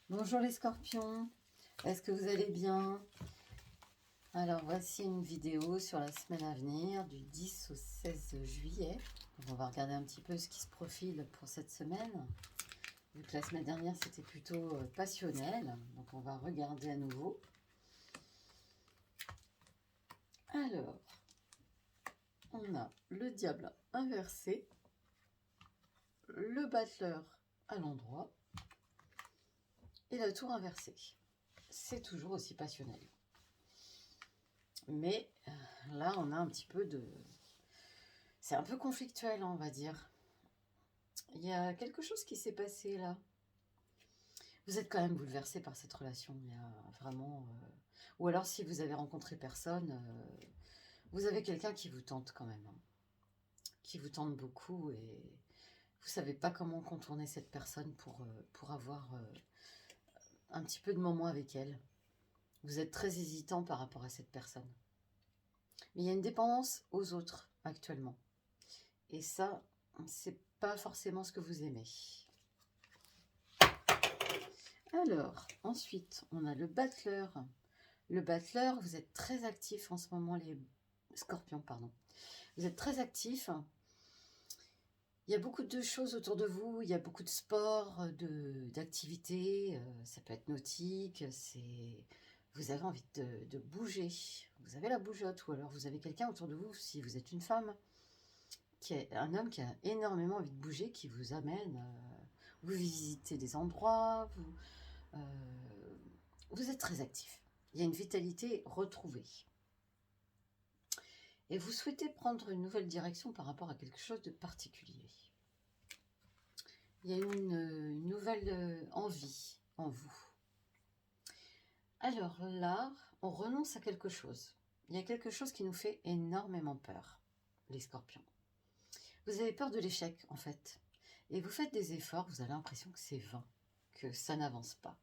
Bonjour les scorpions, est-ce que vous allez bien? Alors voici une vidéo sur la semaine à venir du 10 au 16 juillet. Donc, on va regarder un petit peu ce qui se profile pour cette semaine. Vu que la semaine dernière c'était plutôt passionnel, donc on va regarder à nouveau. Alors, on a le diable inversé, le battleur à l'endroit et la tour inversée. C'est toujours aussi passionnel. Mais là, on a un petit peu de... C'est un peu conflictuel, on va dire. Il y a quelque chose qui s'est passé là. Vous êtes quand même bouleversé par cette relation. Il y a vraiment... Ou alors, si vous avez rencontré personne, vous avez quelqu'un qui vous tente quand même. Hein. Qui vous tente beaucoup et vous savez pas comment contourner cette personne pour avoir un petit peu de moments avec elle. Vous êtes très hésitant par rapport à cette personne. Mais il y a une dépendance aux autres actuellement. Et ça, c'est pas forcément ce que vous aimez. Alors, ensuite, on a le battleur. Le battleur, vous êtes très actif en ce moment, les scorpions, pardon. Vous êtes très actif. Il y a beaucoup de choses autour de vous. Il y a beaucoup de sports, d'activités. Ça peut être nautique. Vous avez envie de bouger. Vous avez la bougeotte. Ou alors vous avez quelqu'un autour de vous, si vous êtes une femme, un homme qui a énormément envie de bouger, qui vous amène. Vous visitez des endroits. Vous êtes très actif. Il y a une vitalité retrouvée. Et vous souhaitez prendre une nouvelle direction par rapport à quelque chose de particulier. Il y a une nouvelle envie en vous. Alors là, on renonce à quelque chose. Il y a quelque chose qui nous fait énormément peur, les scorpions. Vous avez peur de l'échec, en fait. Et vous faites des efforts, vous avez l'impression que c'est vain, que ça n'avance pas.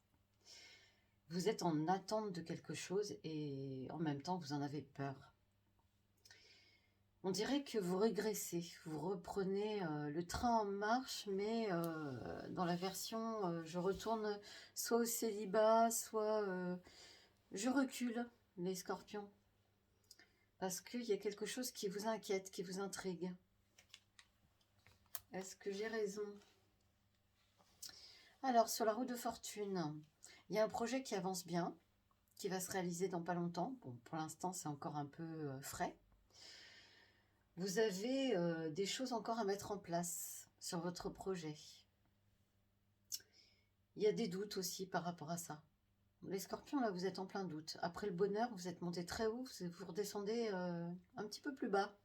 Vous êtes en attente de quelque chose et en même temps, vous en avez peur. On dirait que vous régressez, vous reprenez le train en marche, mais dans la version je retourne soit au célibat, soit je recule, les scorpions. Parce qu'il y a quelque chose qui vous inquiète, qui vous intrigue. Est-ce que j'ai raison? Alors, sur la roue de fortune, il y a un projet qui avance bien, qui va se réaliser dans pas longtemps. Bon, pour l'instant, c'est encore un peu frais. Vous avez des choses encore à mettre en place sur votre projet. Il y a des doutes aussi par rapport à ça. Les scorpions, là, vous êtes en plein doute. Après le bonheur, vous êtes monté très haut, vous redescendez un petit peu plus bas.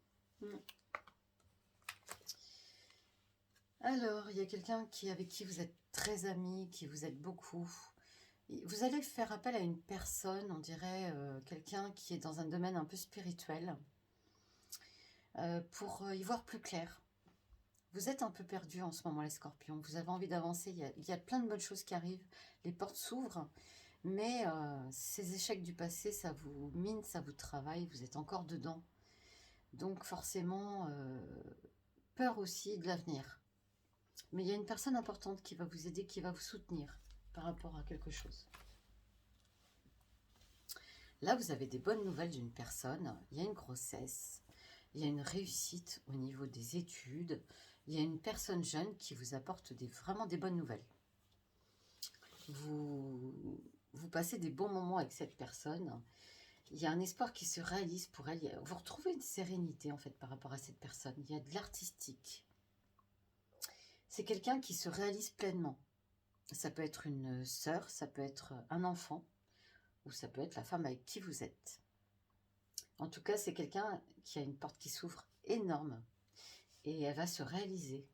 Alors, il y a quelqu'un avec qui vous êtes très amis, qui vous aide beaucoup. Vous allez faire appel à une personne, on dirait quelqu'un qui est dans un domaine un peu spirituel, pour y voir plus clair. Vous êtes un peu perdu en ce moment, les scorpions. Vous avez envie d'avancer. Il y a plein de bonnes choses qui arrivent. Les portes s'ouvrent. Mais ces échecs du passé, ça vous mine, ça vous travaille. Vous êtes encore dedans. Donc forcément, peur aussi de l'avenir. Mais il y a une personne importante qui va vous aider, qui va vous soutenir par rapport à quelque chose. Là, vous avez des bonnes nouvelles d'une personne. Il y a une grossesse. Il y a une réussite au niveau des études. Il y a une personne jeune qui vous apporte vraiment des bonnes nouvelles. Vous passez des bons moments avec cette personne. Il y a un espoir qui se réalise pour elle. Vous retrouvez une sérénité en fait par rapport à cette personne. Il y a de l'artistique. C'est quelqu'un qui se réalise pleinement. Ça peut être une sœur, ça peut être un enfant, ou ça peut être la femme avec qui vous êtes. En tout cas, c'est quelqu'un qui a une porte qui s'ouvre énorme. Et elle va se réaliser.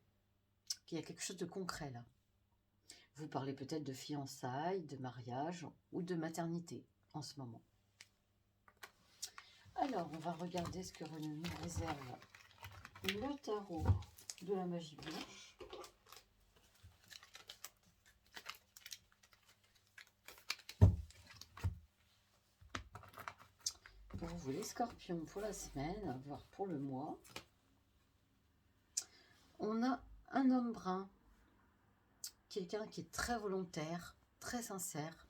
Il y a quelque chose de concret là. Vous parlez peut-être de fiançailles, de mariage ou de maternité en ce moment. Alors, on va regarder ce que nous réserve le tarot de la magie blanche. Pour vous, les scorpions, pour la semaine, voire pour le mois. On a un homme brun, quelqu'un qui est très volontaire, très sincère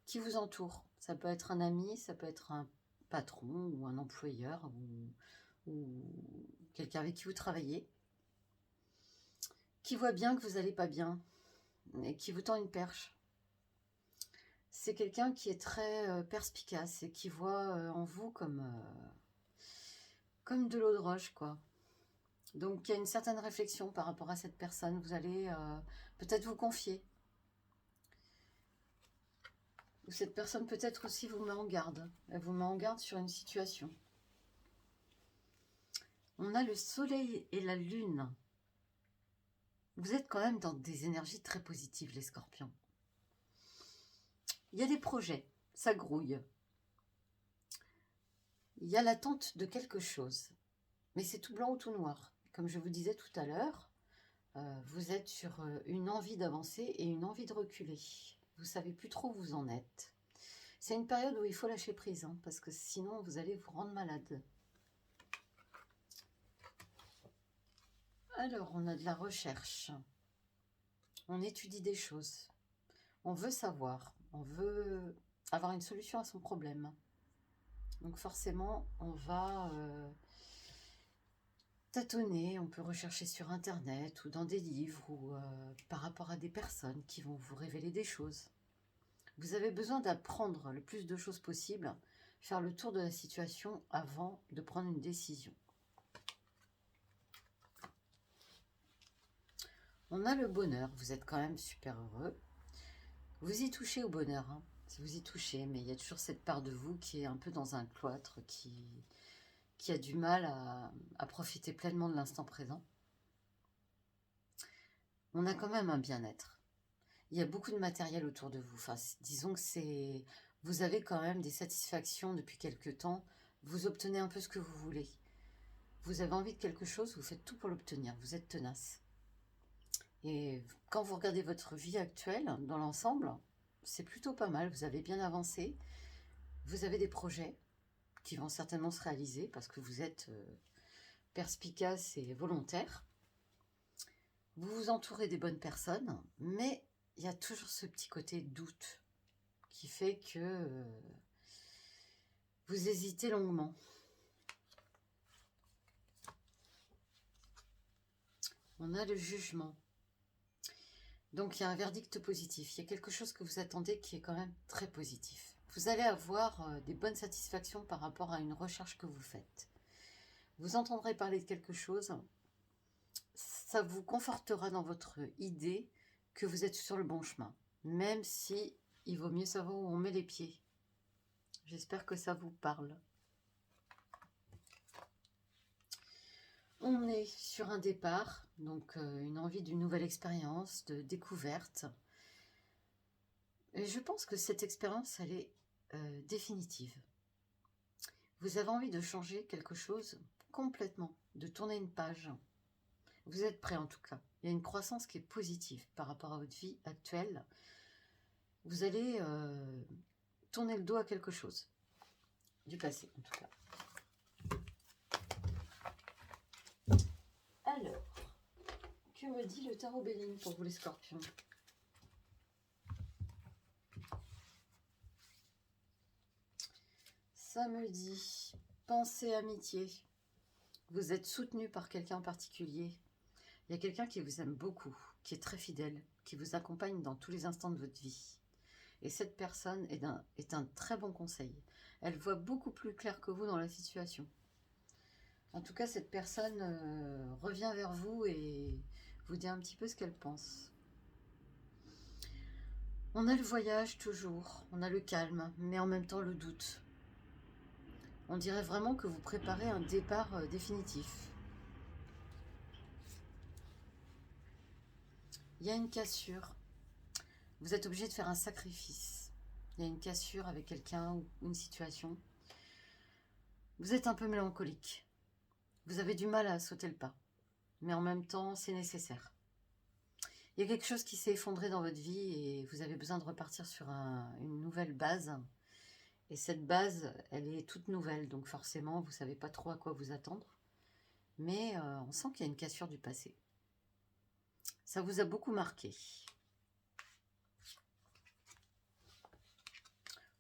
qui vous entoure. Ça peut être un ami, ça peut être un patron ou un employeur ou quelqu'un avec qui vous travaillez, qui voit bien que vous n'allez pas bien et qui vous tend une perche. C'est quelqu'un qui est très perspicace et qui voit en vous comme de l'eau de roche, quoi. Donc il y a une certaine réflexion par rapport à cette personne. Vous allez peut-être vous confier. Ou cette personne peut-être aussi vous met en garde. Elle vous met en garde sur une situation. On a le soleil et la lune. Vous êtes quand même dans des énergies très positives, les scorpions. Il y a des projets, ça grouille. Il y a l'attente de quelque chose. Mais c'est tout blanc ou tout noir. Comme je vous disais tout à l'heure, vous êtes sur une envie d'avancer et une envie de reculer. Vous ne savez plus trop où vous en êtes. C'est une période où il faut lâcher prise, hein, parce que sinon vous allez vous rendre malade. Alors, on a de la recherche. On étudie des choses. On veut savoir. On veut avoir une solution à son problème. Donc forcément, on va tâtonner. On peut rechercher sur Internet ou dans des livres ou par rapport à des personnes qui vont vous révéler des choses. Vous avez besoin d'apprendre le plus de choses possible, faire le tour de la situation avant de prendre une décision. On a le bonheur, vous êtes quand même super heureux. Vous y touchez au bonheur, hein. Vous y touchez, mais il y a toujours cette part de vous qui est un peu dans un cloître, qui a du mal à profiter pleinement de l'instant présent. On a quand même un bien-être. Il y a beaucoup de matériel autour de vous. Enfin, disons que vous avez quand même des satisfactions depuis quelque temps. Vous obtenez un peu ce que vous voulez. Vous avez envie de quelque chose, vous faites tout pour l'obtenir. Vous êtes tenace. Et quand vous regardez votre vie actuelle, dans l'ensemble, c'est plutôt pas mal. Vous avez bien avancé. Vous avez des projets qui vont certainement se réaliser parce que vous êtes perspicace et volontaire. Vous vous entourez des bonnes personnes, mais il y a toujours ce petit côté doute qui fait que vous hésitez longuement. On a le jugement. Donc il y a un verdict positif. Il y a quelque chose que vous attendez qui est quand même très positif. Vous allez avoir des bonnes satisfactions par rapport à une recherche que vous faites. Vous entendrez parler de quelque chose. Ça vous confortera dans votre idée que vous êtes sur le bon chemin. Même si il vaut mieux savoir où on met les pieds. J'espère que ça vous parle. On est sur un départ, donc une envie d'une nouvelle expérience, de découverte. Et je pense que cette expérience, elle est définitive. Vous avez envie de changer quelque chose complètement, de tourner une page. Vous êtes prêt en tout cas. Il y a une croissance qui est positive par rapport à votre vie actuelle. Vous allez tourner le dos à quelque chose. Du passé en tout cas. Alors, que me dit le tarot Béline pour vous les scorpions? Ça me dit, pensée amitié. Vous êtes soutenu par quelqu'un en particulier. Il y a quelqu'un qui vous aime beaucoup, qui est très fidèle, qui vous accompagne dans tous les instants de votre vie. Et cette personne est un très bon conseil. Elle voit beaucoup plus clair que vous dans la situation. En tout cas, cette personne revient vers vous et vous dit un petit peu ce qu'elle pense. On a le voyage toujours, on a le calme, mais en même temps le doute. On dirait vraiment que vous préparez un départ définitif. Il y a une cassure. Vous êtes obligé de faire un sacrifice. Il y a une cassure avec quelqu'un ou une situation. Vous êtes un peu mélancolique. Vous avez du mal à sauter le pas. Mais en même temps, c'est nécessaire. Il y a quelque chose qui s'est effondré dans votre vie et vous avez besoin de repartir sur une nouvelle base. Et cette base, elle est toute nouvelle. Donc forcément, vous ne savez pas trop à quoi vous attendre. Mais on sent qu'il y a une cassure du passé. Ça vous a beaucoup marqué.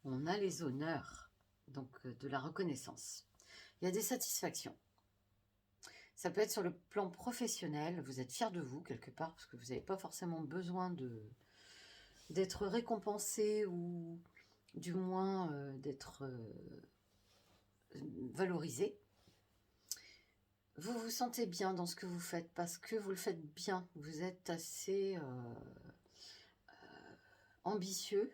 on a les honneurs, donc de la reconnaissance. Il y a des satisfactions. Ça peut être sur le plan professionnel, vous êtes fier de vous quelque part, parce que vous n'avez pas forcément besoin d'être récompensé ou du moins d'être valorisé. Vous vous sentez bien dans ce que vous faites parce que vous le faites bien. Vous êtes assez ambitieux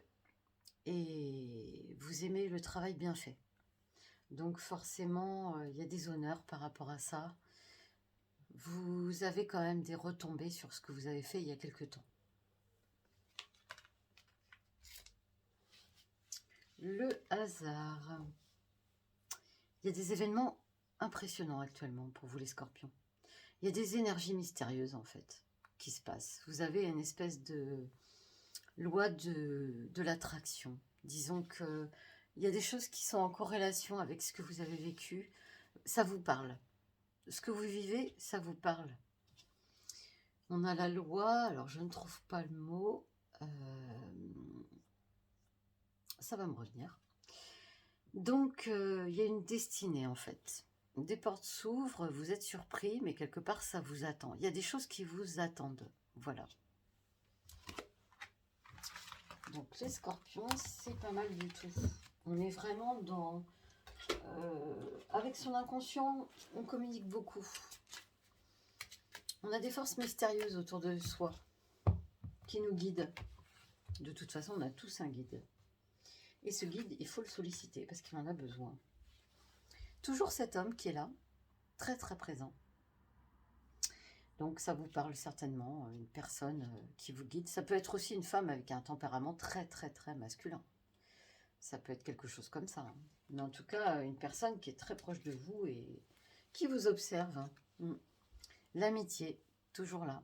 et vous aimez le travail bien fait. Donc forcément, il y a des honneurs par rapport à ça. Vous avez quand même des retombées sur ce que vous avez fait il y a quelque temps. Le hasard. Il y a des événements impressionnants actuellement pour vous les scorpions. Il y a des énergies mystérieuses en fait qui se passent. Vous avez une espèce de loi de l'attraction. Disons que il y a des choses qui sont en corrélation avec ce que vous avez vécu. Ça vous parle. Ce que vous vivez, ça vous parle. On a la loi, alors je ne trouve pas le mot. Ça va me revenir. Donc, il y a une destinée en fait. Des portes s'ouvrent, vous êtes surpris, mais quelque part ça vous attend. Il y a des choses qui vous attendent. Voilà. Donc les scorpions, c'est pas mal du tout. On est vraiment dans... avec son inconscient, on communique beaucoup. On a des forces mystérieuses autour de soi qui nous guident. De toute façon, on a tous un guide. Et ce guide, il faut le solliciter parce qu'il en a besoin. Toujours cet homme qui est là, très très présent. Donc ça vous parle certainement, une personne qui vous guide. Ça peut être aussi une femme avec un tempérament très très très masculin. Ça peut être quelque chose comme ça. Hein. Mais en tout cas, une personne qui est très proche de vous et qui vous observe. Hein. L'amitié, toujours là.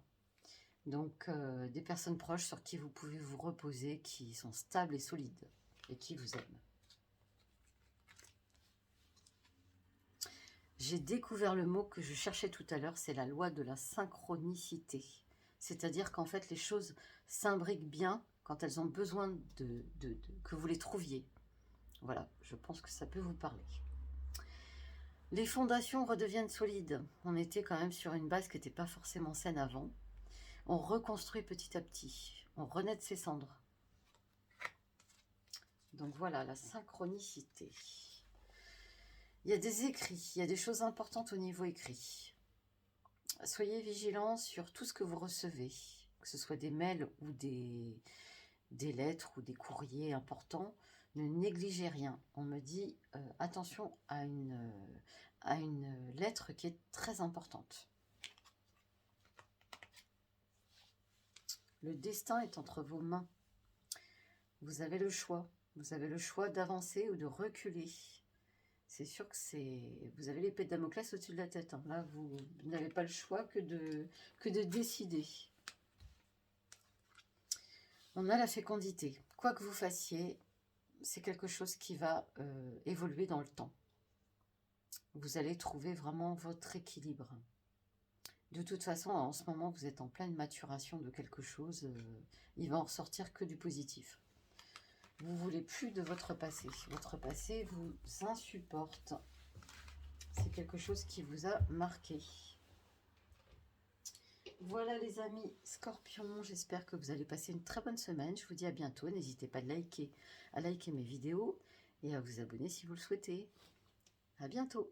Donc des personnes proches sur qui vous pouvez vous reposer, qui sont stables et solides et qui vous aiment. J'ai découvert le mot que je cherchais tout à l'heure, c'est la loi de la synchronicité. C'est-à-dire qu'en fait, les choses s'imbriquent bien quand elles ont besoin que vous les trouviez. Voilà, je pense que ça peut vous parler. Les fondations redeviennent solides. On était quand même sur une base qui n'était pas forcément saine avant. On reconstruit petit à petit. On renaît de ses cendres. Donc voilà, la synchronicité. Il y a des écrits, il y a des choses importantes au niveau écrit. Soyez vigilants sur tout ce que vous recevez, que ce soit des mails ou des lettres ou des courriers importants. Ne négligez rien. On me dit attention à une lettre qui est très importante. Le destin est entre vos mains. Vous avez le choix. Vous avez le choix d'avancer ou de reculer. C'est sûr que vous avez l'épée de Damoclès au-dessus de la tête. Hein. Là, vous n'avez pas le choix que de décider. On a la fécondité. Quoi que vous fassiez, c'est quelque chose qui va évoluer dans le temps. Vous allez trouver vraiment votre équilibre. De toute façon, en ce moment, vous êtes en pleine maturation de quelque chose. Il va en ressortir que du positif. Vous ne voulez plus de votre passé. Votre passé vous insupporte. C'est quelque chose qui vous a marqué. Voilà les amis Scorpions, j'espère que vous allez passer une très bonne semaine. Je vous dis à bientôt. N'hésitez pas à liker mes vidéos et à vous abonner si vous le souhaitez. À bientôt.